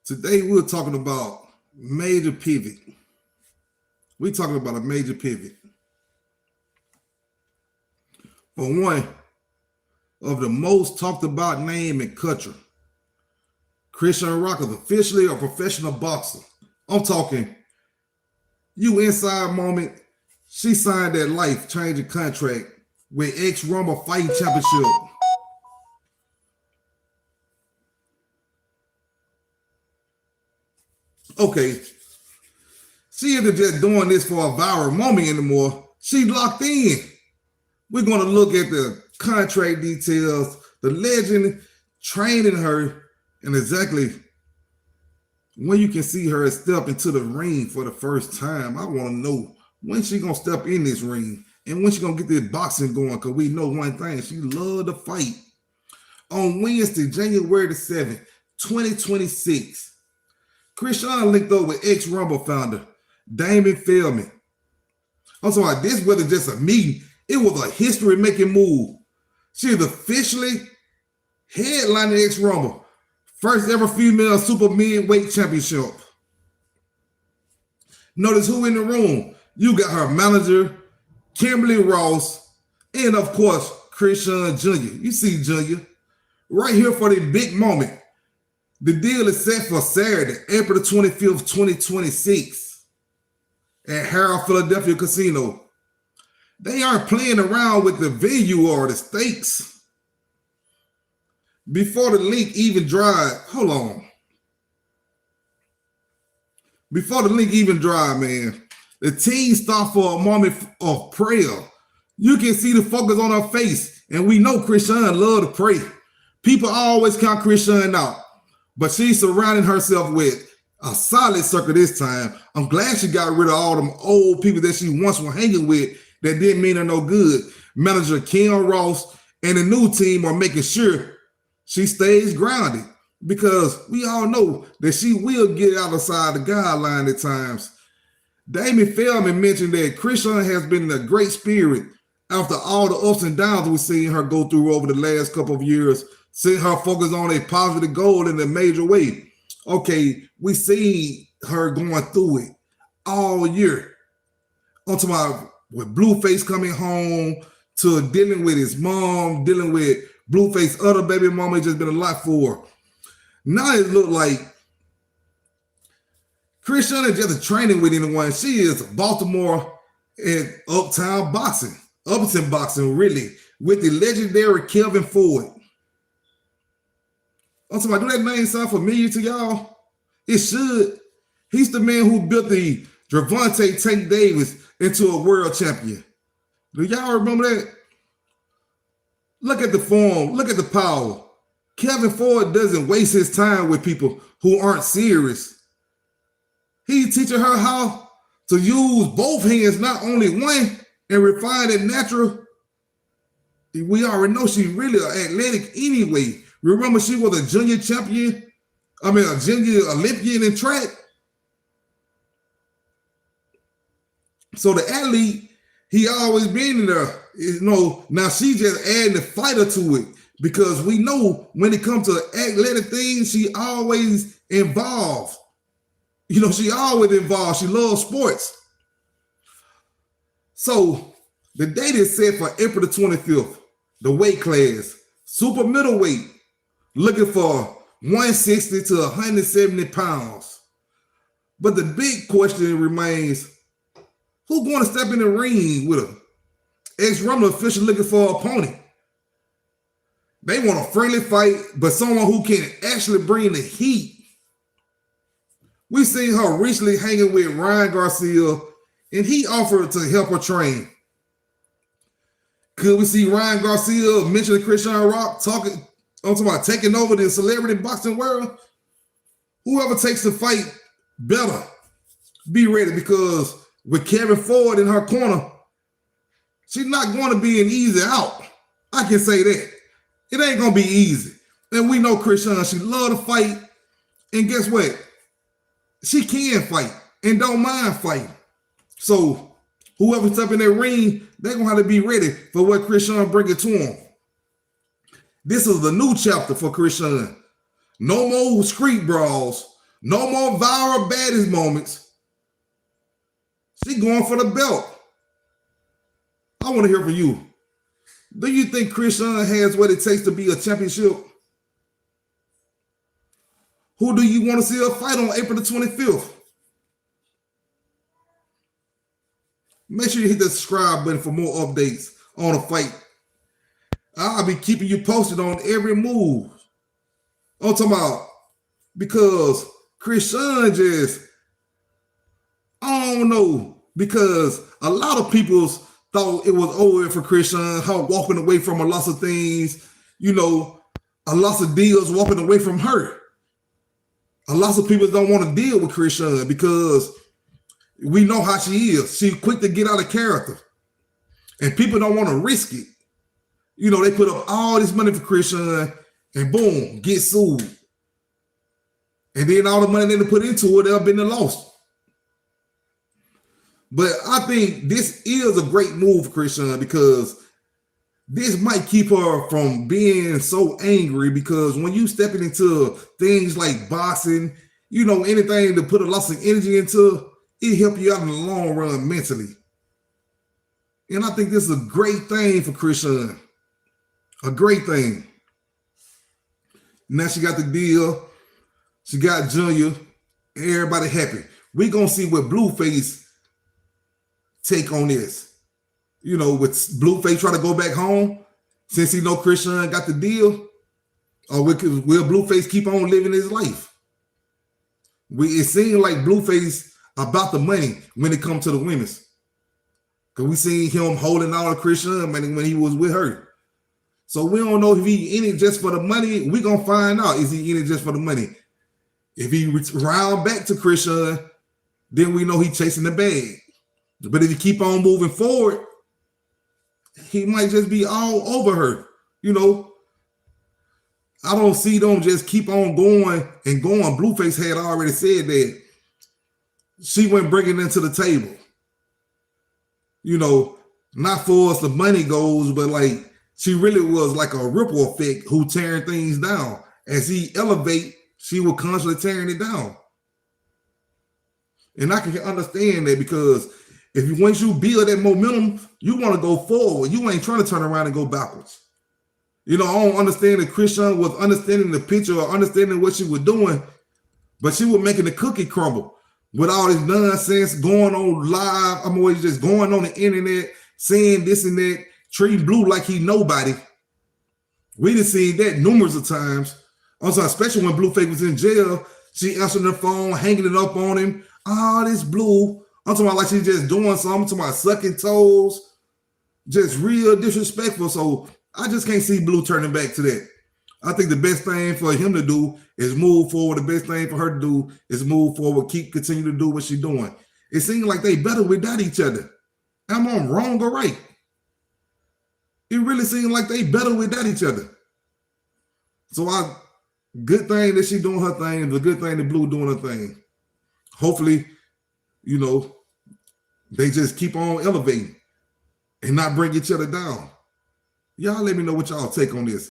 Today we're talking about major pivot. We're talking about a major pivot. For one of the most talked about name in country, Chrisean Rock is officially a professional boxer. I'm talking you inside moment. She signed that life-changing contract with XRumble Fighting Championship. Okay, she isn't just doing this for a viral moment anymore. She locked in. We're going to look at the contract details, the legend training her, and exactly when you can see her step into the ring for the first time. I want to know when she going to step in this ring and when she going to get this boxing going, because we know one thing, she love to fight. On Wednesday, January the 7th, 2026, Chrisean linked up with XRumble founder Damon Feldman. I'm talking about this wasn't just a meeting, it was a history-making move. She is officially headlining XRumble, first ever female Super Middleweight Championship. Notice who in the room. You got her manager, Kimberly Ross, and of course, Chrisean Jr. You see Jr. right here for the big moment. The deal is set for Saturday, April the 25th, 2026 at Harrah, Philadelphia Casino. They aren't playing around with the venue or the stakes. Before the link even drive, hold on. Before the link even drive, man, the team stopped for a moment of prayer. You can see the focus on her face, and we know Chrisean love to pray. People always count Chrisean out, but she's surrounding herself with a solid circle this time. I'm glad she got rid of all them old people that she once was hanging with that didn't mean her no good. Manager Chrisean Ross and the new team are making sure she stays grounded, because we all know that she will get outside the guideline at times. Damon Feldman mentioned that Chrisean has been a great spirit after all the ups and downs we've seen her go through over the last couple of years, seeing her focus on a positive goal in a major way. Okay, we see her going through it all year. On to my with Blueface coming home, to dealing with his mom, dealing with Blueface other baby mama. It's just been a lot for her. Now it look like Chrisean is just training with anyone. She is Baltimore and Uptown boxing, Upton boxing, really, with the legendary Kelvin Ford. I'm talking about, do that name sound familiar to y'all? It should. He's the man who built the Gervonta Davis into a world champion. Do y'all remember that? Look at the form. Look at the power. Kelvin Ford doesn't waste his time with people who aren't serious. He's teaching her how to use both hands, not only one, and refine it natural. We already know she's really athletic anyway. Remember, she was a junior champion. A junior Olympian in track. So the athlete, he always been in there. Now she just adding the fighter to it, because we know when it comes to athletic things, she always involved. She always involved. She loves sports. So the date is set for April the 25th. The weight class, Super Middleweight, looking for 160 to 170 pounds. But the big question remains, who's going to step in the ring with her? XRumble official looking for an opponent. They want a friendly fight, but someone who can actually bring the heat. We seen her recently hanging with Ryan Garcia, and he offered to help her train. Could we see Ryan Garcia mentioning Chrisean Rock talking about taking over the celebrity boxing world? Whoever takes the fight better be ready, because with Kevin Ford in her corner, she's not going to be an easy out. I can say that. It ain't going to be easy. And we know Chrisean, she love to fight. And guess what? She can fight and don't mind fighting. So whoever's up in that ring, they're going to have to be ready for what Chrisean bring it to them. This is the new chapter for Chrisean. No more street brawls, No more viral baddest moments. She going for the belt. I want to hear from you. Do you think Chrisean has what it takes to be a championship? Who do you want to see her fight on April the 25th? Make sure you hit the subscribe button for more updates on the fight. I'll be keeping you posted on every move. I'm talking about because Chrisean just, I don't know, because a lot of people thought it was over for Chrisean, her walking away from a lot of things, you know, a lot of deals walking away from her. A lot of people don't want to deal with Chrisean because we know how she is. She's quick to get out of character. And people don't want to risk it. You know, they put up all this money for Chrisean and boom, get sued. And then all the money they put into it, they'll be lost. But I think this is a great move for Chrisean because this might keep her from being so angry, because when you stepping into things like boxing, you know, anything to put a lot of energy into, it help you out in the long run mentally. And I think this is a great thing for Chrisean. A great thing. Now she got the deal. She got Junior. Everybody happy. We gonna see what Blueface take on this. You know, with Blueface trying to go back home since he know Chrisean got the deal, or will Blueface keep on living his life? It seems like Blueface about the money when it comes to the women's. Because we seen him holding out on Chrisean when he was with her. So we don't know if he in it just for the money. We gonna find out. Is he in it just for the money? If he round back to Chrisean, then we know he chasing the bag. But if he keep on moving forward, he might just be all over her. You know, I don't see them just keep on going and going. Blueface had already said that she went bringing it to the table. You know, not for us the money goes, but like she really was like a ripple effect who tearing things down. As he elevate, she was constantly tearing it down. And I can understand that because once you build that momentum, you want to go forward. You ain't trying to turn around and go backwards. You know, I don't understand that Chrisean was understanding the picture or understanding what she was doing, but she was making the cookie crumble with all this nonsense going on live. I'm always just going on the internet, saying this and that, treating Blue like he nobody. We done seen that numerous of times. Also, especially when Blueface was in jail, she answered the phone, hanging it up on him. This Blue. I'm talking about like she's just doing something. I'm talking about sucking toes. Just real disrespectful. So I just can't see Blue turning back to that. I think the best thing for him to do is move forward. The best thing for her to do is move forward, continue to do what she's doing. It seems like they better without each other. Am I wrong or right? It really seems like they better without each other. So good thing that she doing her thing. It's a good thing that Blue doing her thing. Hopefully, you know, they just keep on elevating and not bring each other down. Y'all let me know what y'all take on this.